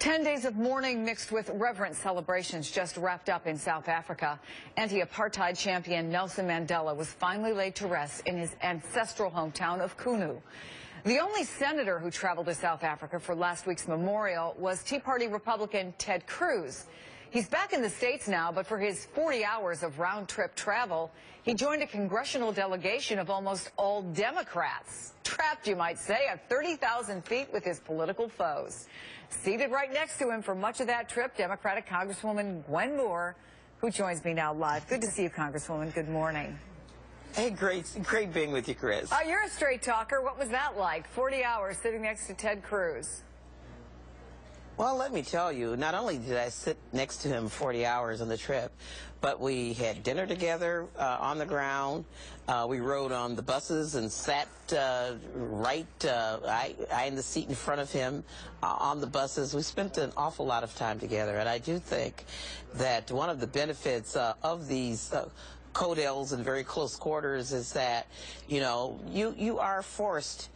10 days of mourning mixed with reverent celebrations just wrapped up in South Africa. Anti-apartheid champion Nelson Mandela was finally laid to rest in his ancestral hometown of Kunu. The only senator who traveled to South Africa for last week's memorial was Tea Party Republican Ted Cruz. He's back in the States now, but for his 40 hours of round-trip travel, he joined a congressional delegation of almost all Democrats. Trapped, you might say, at 30,000 feet with his political foes. Seated right next to him for much of that trip, Democratic Congresswoman Gwen, who joins me now live. Good to see you, Congresswoman. Good morning. Hey, great being with you, Chris. You're a straight talker. What was that like? 40 hours sitting next to Ted Cruz. Well, let me tell you, not only did I sit next to him 40 hours on the trip, but we had dinner together on the ground. We rode on the buses and sat I in the seat in front of him on the buses. We spent an awful lot of time together, and I do think that one of the benefits of these codels in very close quarters is that, you know, you are forced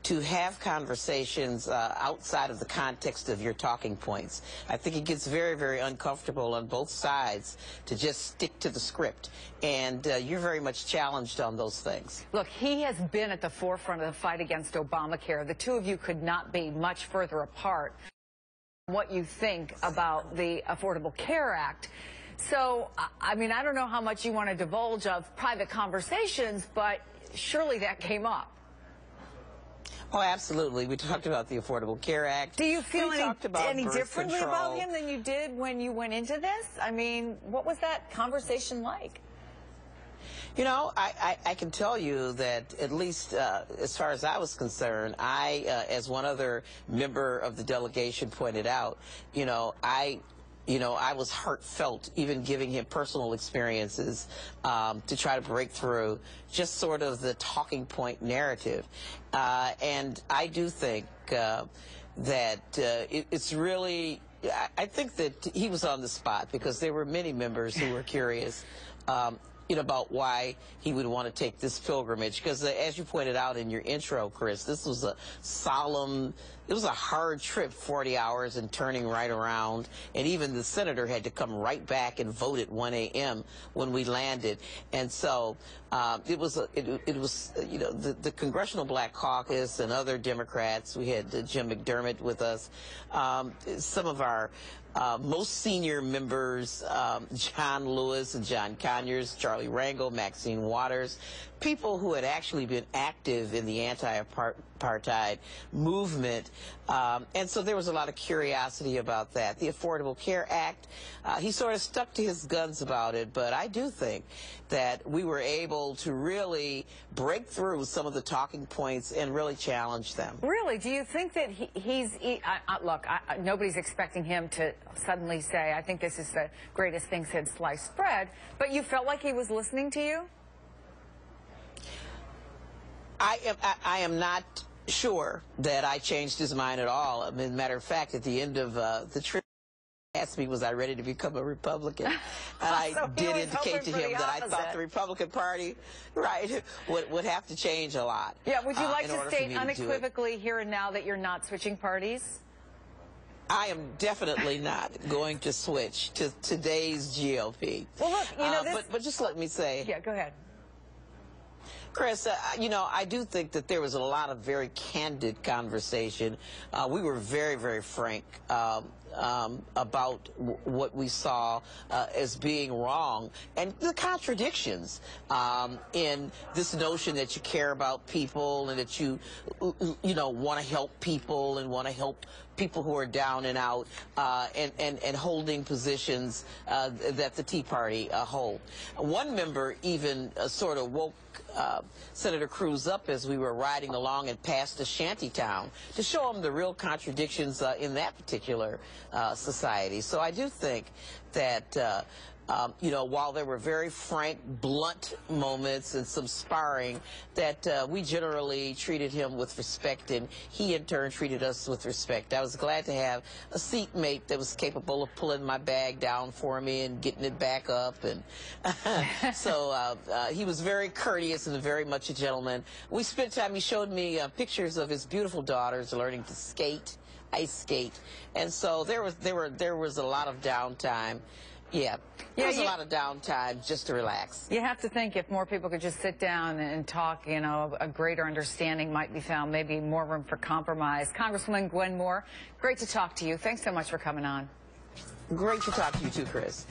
to have conversations outside of the context of your talking points. I think it gets very, very uncomfortable on both sides to just stick to the script. And you're very much challenged on those things. Look, he has been at the forefront of the fight against Obamacare. The two of you could not be much further apart. What you think about the Affordable Care Act. So, I mean, I don't know how much you want to divulge of private conversations, but surely that came up. Oh, absolutely. We talked about the Affordable Care Act. Do you feel any differently control. about him than you did when you went into this? I mean, what was that conversation like? You know, I can tell you that at least as far as I was concerned, as one other member of the delegation pointed out, I was heartfelt, even giving him personal experiences to try to break through just sort of the talking point narrative. And I do think that it's really, I think that he was on the spot because there were many members who were curious about why he would want to take this pilgrimage. Because as you pointed out in your intro, Chris, this was a solemn, it was a hard trip, 40 hours and turning right around. And even the senator had to come right back and vote at 1 a.m. when we landed. And so it was the Congressional Black Caucus and other Democrats. We had Jim McDermott with us. Some of our most senior members, John Lewis and John Conyers, Charlie Rangel, Maxine Waters, people who had actually been active in the anti-apartheid movement. And so there was a lot of curiosity about that. The Affordable Care Act, he sort of stuck to his guns about it, but I do think that we were able to really break through some of the talking points and really challenge them. Really? Do you think that look, nobody's expecting him to suddenly say, I think this is the greatest thing since sliced bread, but you felt like he was listening to you? I am not sure that I changed his mind at all. I mean, matter of fact, at the end of the trip, he asked me, was I ready to become a Republican? And I so did indicate to him that I thought the Republican Party, would have to change a lot. Yeah, would you like to state unequivocally here and now that you're not switching parties? I am definitely not going to switch to today's GOP. Well, look, you know, but just let me say. Yeah, go ahead. Chris, I do think that there was a lot of very candid conversation. We were very, very frank about what we saw as being wrong and the contradictions in this notion that you care about people and that you want to help people and want to help people who are down and out and holding positions that the Tea Party hold. One member even sort of woke Senator Cruz up as we were riding along and passed a shanty town to show him the real contradictions in that particular society. So I do think that while there were very frank, blunt moments and some sparring, that we generally treated him with respect, and he in turn treated us with respect. I was glad to have a seatmate that was capable of pulling my bag down for me and getting it back up, and so he was very courteous and very much a gentleman. We spent time, he showed me pictures of his beautiful daughters learning to skate. ice skate. And so there was a lot of downtime. Yeah, there was a lot of downtime just to relax. You have to think if more people could just sit down and talk, you know, a greater understanding might be found, maybe more room for compromise. Congresswoman Gwen, great to talk to you. Thanks so much for coming on. Great to talk to you too, Chris.